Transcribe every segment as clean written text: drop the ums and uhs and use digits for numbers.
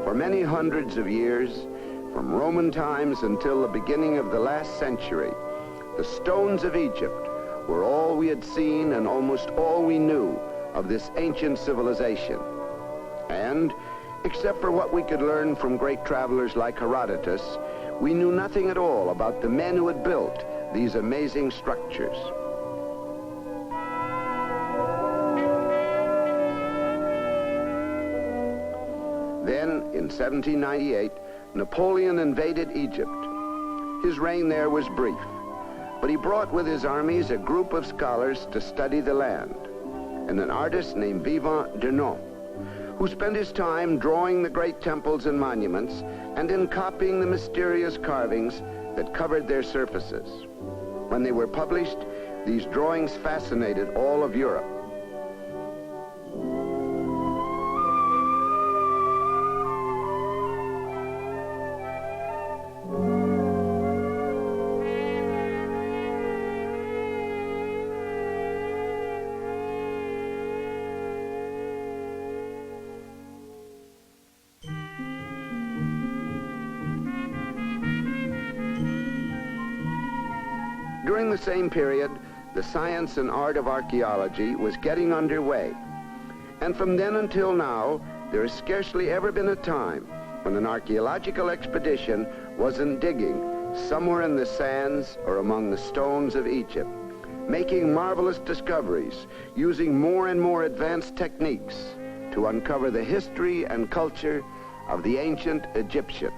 For many hundreds of years, from Roman times until the beginning of the last century, the stones of Egypt were all we had seen and almost all we knew of this ancient civilization. And, except for what we could learn from great travelers like Herodotus, we knew nothing at all about the men who had built these amazing structures. Then, in 1798, Napoleon invaded Egypt. His reign there was brief, but he brought with his armies a group of scholars to study the land, and an artist named Vivant Denon, who spent his time drawing the great temples and monuments and in copying the mysterious carvings that covered their surfaces. When they were published, these drawings fascinated all of Europe. During the same period, the science and art of archaeology was getting underway. And from then until now, there has scarcely ever been a time when an archaeological expedition wasn't digging somewhere in the sands or among the stones of Egypt, making marvelous discoveries, using more and more advanced techniques to uncover the history and culture of the ancient Egyptian.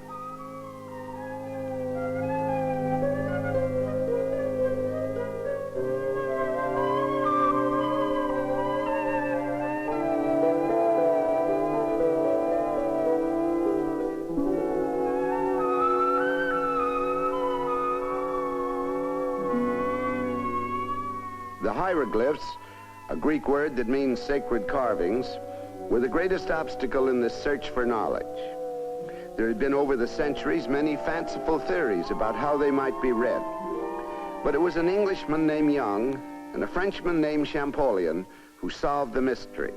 The hieroglyphs, a Greek word that means sacred carvings, were the greatest obstacle in this search for knowledge. There had been over the centuries many fanciful theories about how they might be read. But it was an Englishman named Young and a Frenchman named Champollion who solved the mystery.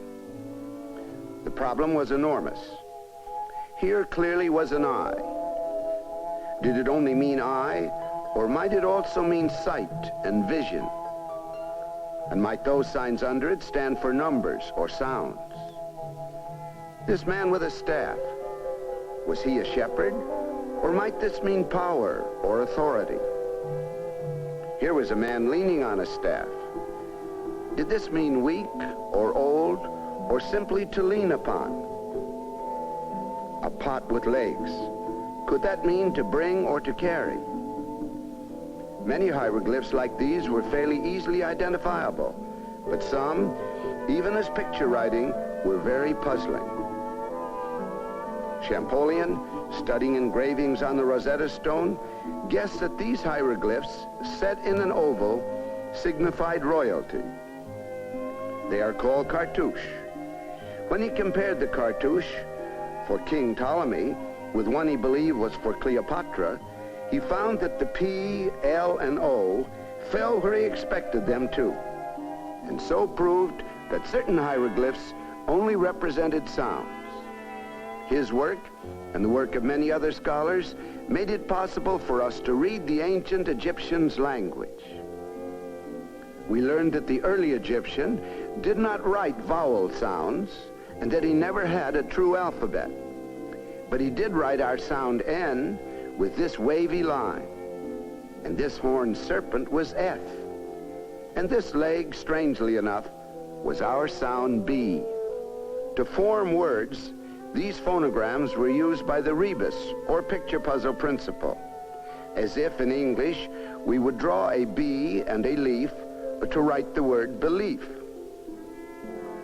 The problem was enormous. Here clearly was an eye. Did it only mean eye, or might it also mean sight and vision? And might those signs under it stand for numbers or sounds? This man with a staff, was he a shepherd? Or might this mean power or authority? Here was a man leaning on a staff. Did this mean weak or old, or simply to lean upon? A pot with legs, could that mean to bring or to carry? Many hieroglyphs like these were fairly easily identifiable, but some, even as picture writing, were very puzzling. Champollion, studying engravings on the Rosetta Stone, guessed that these hieroglyphs, set in an oval, signified royalty. They are called cartouche. When he compared the cartouche for King Ptolemy with one he believed was for Cleopatra, he found that the P, L, and O fell where he expected them to, and so proved that certain hieroglyphs only represented sounds. His work, and the work of many other scholars, made it possible for us to read the ancient Egyptians' language. We learned that the early Egyptian did not write vowel sounds, and that he never had a true alphabet. But he did write our sound N with this wavy line. And this horned serpent was F. And this leg, strangely enough, was our sound B. To form words, these phonograms were used by the rebus, or picture puzzle principle, as if in English we would draw a bee and a leaf to write the word belief.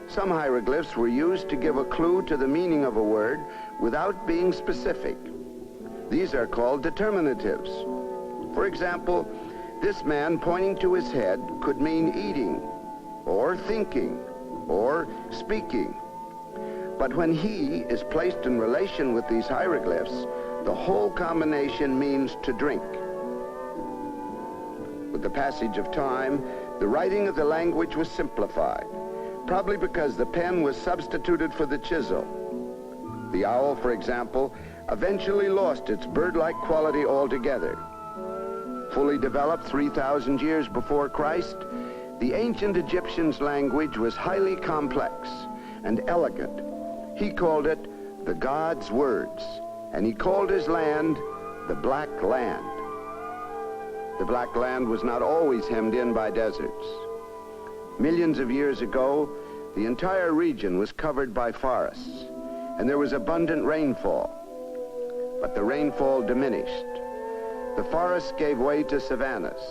Some hieroglyphs were used to give a clue to the meaning of a word without being specific. These are called determinatives. For example, this man pointing to his head could mean eating, or thinking, or speaking. But when he is placed in relation with these hieroglyphs, the whole combination means to drink. With the passage of time, the writing of the language was simplified, probably because the pen was substituted for the chisel. The owl, for example, eventually lost its bird-like quality altogether. Fully developed 3,000 years before Christ, the ancient Egyptians' language was highly complex and elegant. He called it the God's words, and he called his land the Black Land. The Black Land was not always hemmed in by deserts. Millions of years ago, the entire region was covered by forests, and there was abundant rainfall. But the rainfall diminished. The forests gave way to savannas,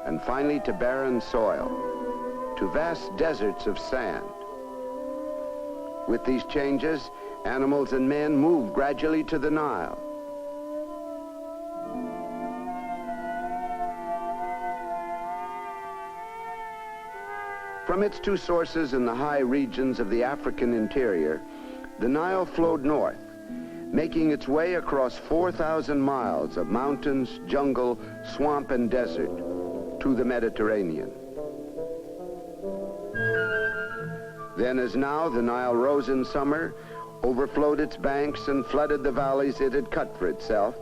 and finally to barren soil, to vast deserts of sand. With these changes, animals and men moved gradually to the Nile. From its two sources in the high regions of the African interior, the Nile flowed north, making its way across 4,000 miles of mountains, jungle, swamp, and desert to the Mediterranean. Then as now, the Nile rose in summer, overflowed its banks, and flooded the valleys it had cut for itself,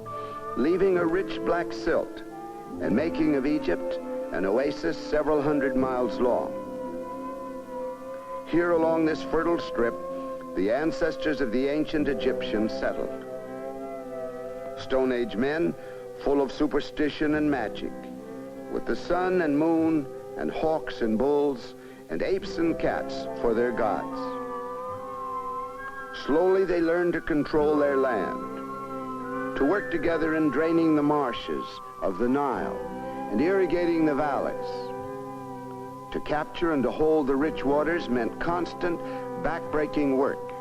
leaving a rich black silt and making of Egypt an oasis several hundred miles long. Here along this fertile strip, the ancestors of the ancient Egyptians settled. Stone Age men, full of superstition and magic, with the sun and moon and hawks and bulls and apes and cats for their gods. Slowly they learned to control their land, to work together in draining the marshes of the Nile and irrigating the valleys. To capture and to hold the rich waters meant constant, back-breaking work.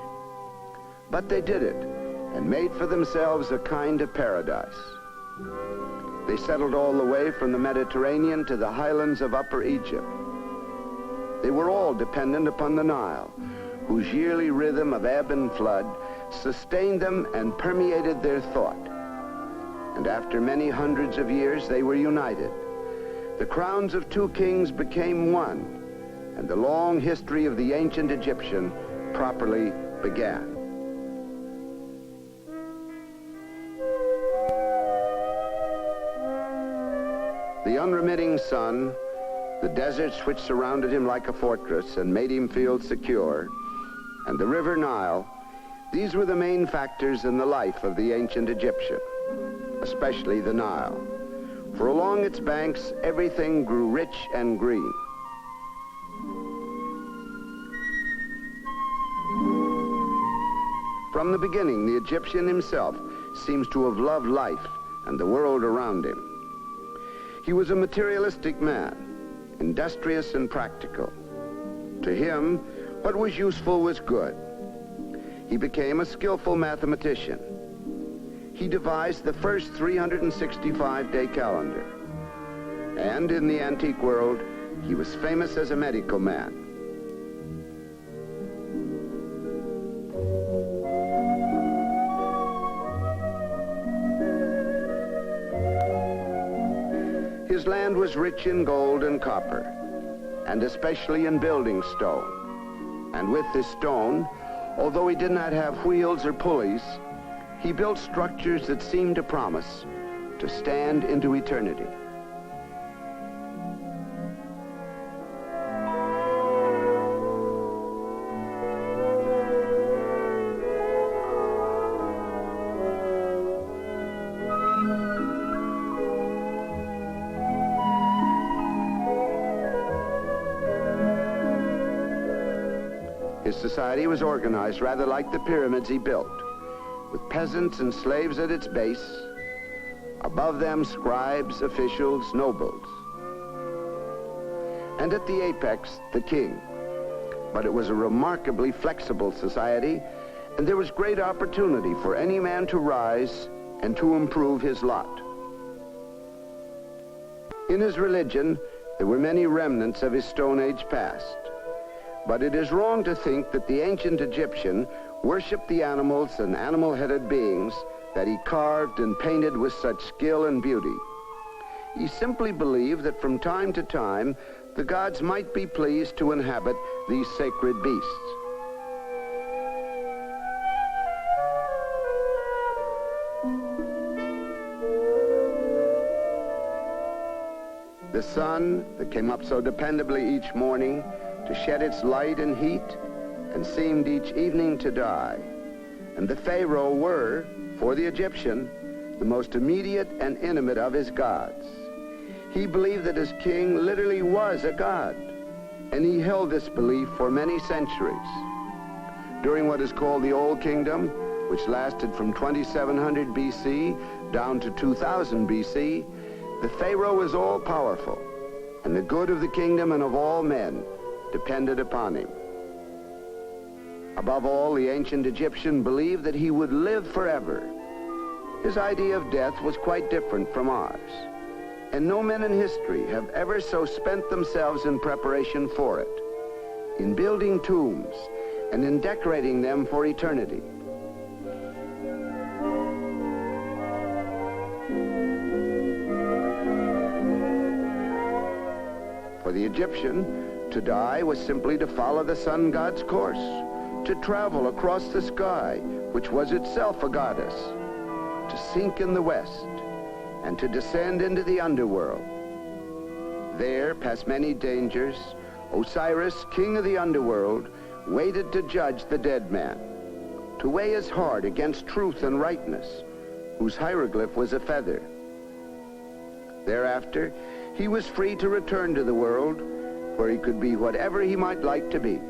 But they did it and made for themselves a kind of paradise. They settled all the way from the Mediterranean to the highlands of Upper Egypt. They were all dependent upon the Nile, whose yearly rhythm of ebb and flood sustained them and permeated their thought. And after many hundreds of years, they were united. The crowns of two kings became one, and the long history of the ancient Egyptian properly began. The unremitting sun, the deserts which surrounded him like a fortress and made him feel secure, and the river Nile, these were the main factors in the life of the ancient Egyptian, especially the Nile. For along its banks, everything grew rich and green. From the beginning, the Egyptian himself seems to have loved life and the world around him. He was a materialistic man, industrious and practical. To him, what was useful was good. He became a skillful mathematician. He devised the first 365-day calendar. And in the antique world, he was famous as a medical man. His land was rich in gold and copper, and especially in building stone. And with this stone, although he did not have wheels or pulleys, he built structures that seemed to promise to stand into eternity. His society was organized rather like the pyramids he built, with peasants and slaves at its base, above them scribes, officials, nobles, and at the apex, the king. But it was a remarkably flexible society, and there was great opportunity for any man to rise and to improve his lot. In his religion, There were many remnants of his Stone Age past. But it is wrong to think that the ancient Egyptian worshipped the animals and animal-headed beings that he carved and painted with such skill and beauty. He simply believed that from time to time, the gods might be pleased to inhabit these sacred beasts. The sun that came up so dependably each morning to shed its light and heat and seemed each evening to die. And the Pharaoh were, for the Egyptian, the most immediate and intimate of his gods. He believed that his king literally was a god, and he held this belief for many centuries. During what is called the Old Kingdom, which lasted from 2700 BC down to 2000 BC, the Pharaoh was all-powerful, and the good of the kingdom and of all men depended upon him. Above all, the ancient Egyptian believed that he would live forever. His idea of death was quite different from ours, and no men in history have ever so spent themselves in preparation for it, in building tombs and in decorating them for eternity. For the Egyptian, to die was simply to follow the sun god's course, to travel across the sky, which was itself a goddess, to sink in the west, and to descend into the underworld. There, past many dangers, Osiris, king of the underworld, waited to judge the dead man, to weigh his heart against truth and rightness, whose hieroglyph was a feather. Thereafter, he was free to return to the world, where he could be whatever he might like to be.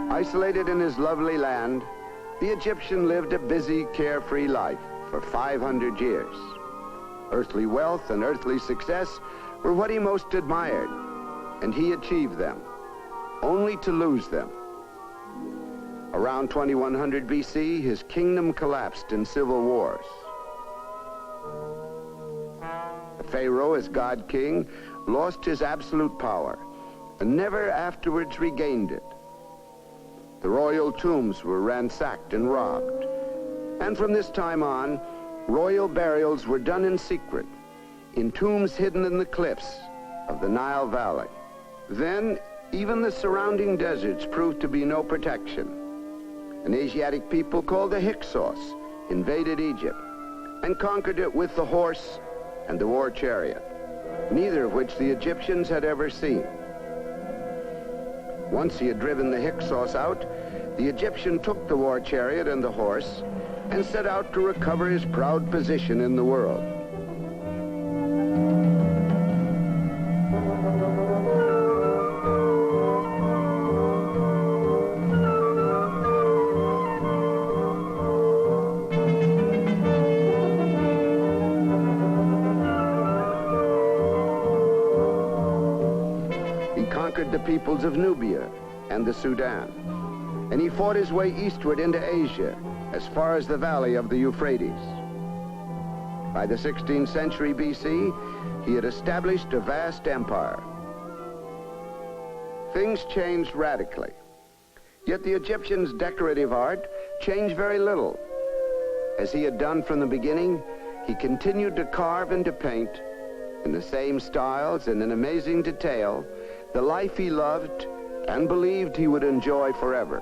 Isolated in his lovely land, the Egyptian lived a busy, carefree life for 500 years. Earthly wealth and earthly success were what he most admired, and he achieved them, only to lose them. Around 2100 BC, his kingdom collapsed in civil wars. The Pharaoh, as god-king, lost his absolute power and never afterwards regained it. The royal tombs were ransacked and robbed, and from this time on, royal burials were done in secret, in tombs hidden in the cliffs of the Nile Valley. Then, even the surrounding deserts proved to be no protection. An Asiatic people called the Hyksos invaded Egypt and conquered it with the horse and the war chariot, neither of which the Egyptians had ever seen. Once he had driven the Hyksos out, the Egyptian took the war chariot and the horse and set out to recover his proud position in the world. The peoples of Nubia and the Sudan, and he fought his way eastward into Asia as far as the valley of the Euphrates. By the 16th century BC, he had established a vast empire. Things changed radically, yet the Egyptians' decorative art changed very little. As he had done from the beginning, he continued to carve and to paint in the same styles and in amazing detail the life he loved and believed he would enjoy forever.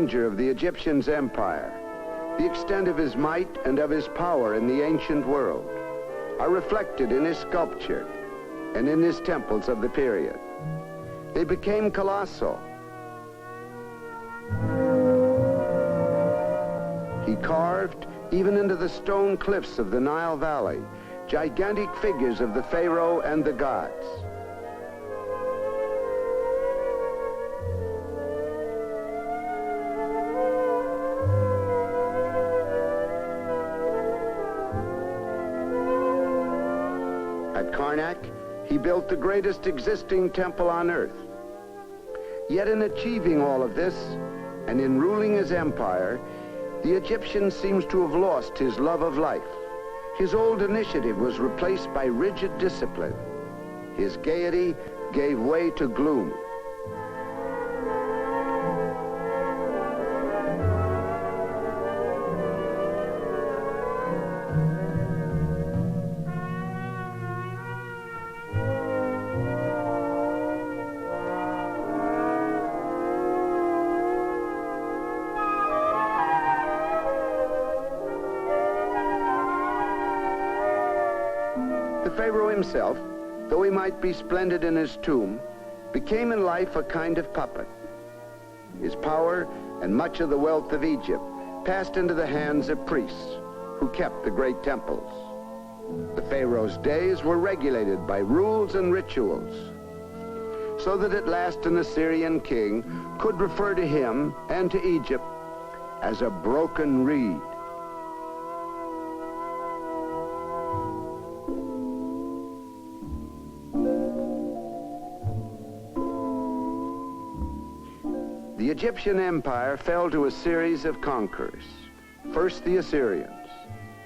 grandeur of the Egyptian's empire, the extent of his might and of his power in the ancient world, are reflected in his sculpture and in his temples of the period. They became colossal. He carved, even into the stone cliffs of the Nile Valley, gigantic figures of the Pharaoh and the gods. At Karnak, he built the greatest existing temple on earth. Yet in achieving all of this, and in ruling his empire, the Egyptian seems to have lost his love of life. His old initiative was replaced by rigid discipline. His gaiety gave way to gloom. The Pharaoh himself, though he might be splendid in his tomb, became in life a kind of puppet. His power and much of the wealth of Egypt passed into the hands of priests who kept the great temples. The Pharaoh's days were regulated by rules and rituals, so that at last an Assyrian king could refer to him and to Egypt as a broken reed. The Egyptian empire fell to a series of conquerors. First the Assyrians,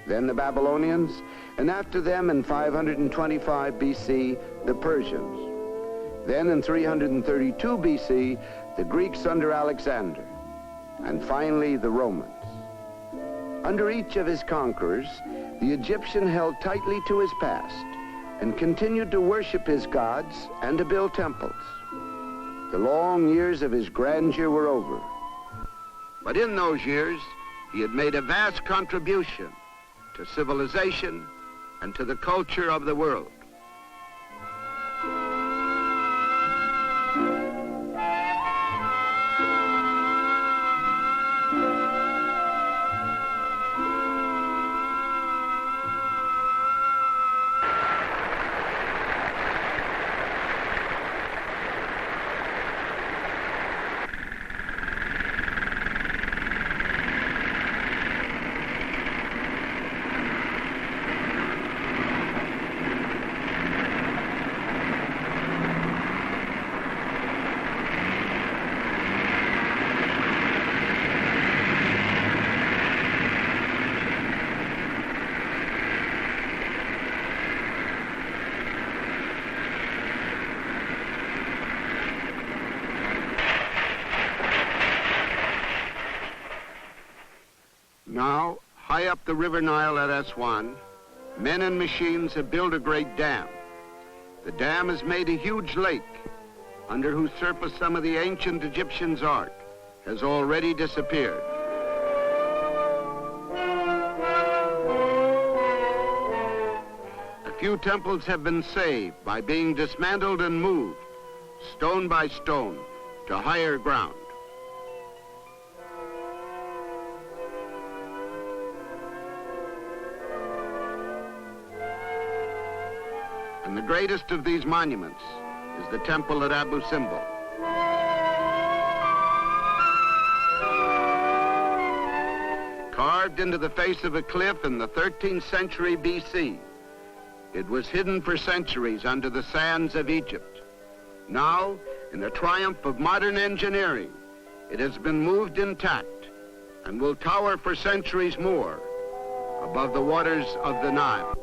then the Babylonians, and after them in 525 BC, the Persians. Then in 332 BC, the Greeks under Alexander, and finally the Romans. Under each of his conquerors, the Egyptian held tightly to his past and continued to worship his gods and to build temples. The long years of his grandeur were over. But in those years, he had made a vast contribution to civilization and to the culture of the world. Now, high up the river Nile at Aswan, men and machines have built a great dam. The dam has made a huge lake, under whose surface some of the ancient Egyptians' art has already disappeared. A few temples have been saved by being dismantled and moved, stone by stone, to higher ground. And the greatest of these monuments is the temple at Abu Simbel. Carved into the face of a cliff in the 13th century BC, it was hidden for centuries under the sands of Egypt. Now, in the triumph of modern engineering, it has been moved intact and will tower for centuries more above the waters of the Nile.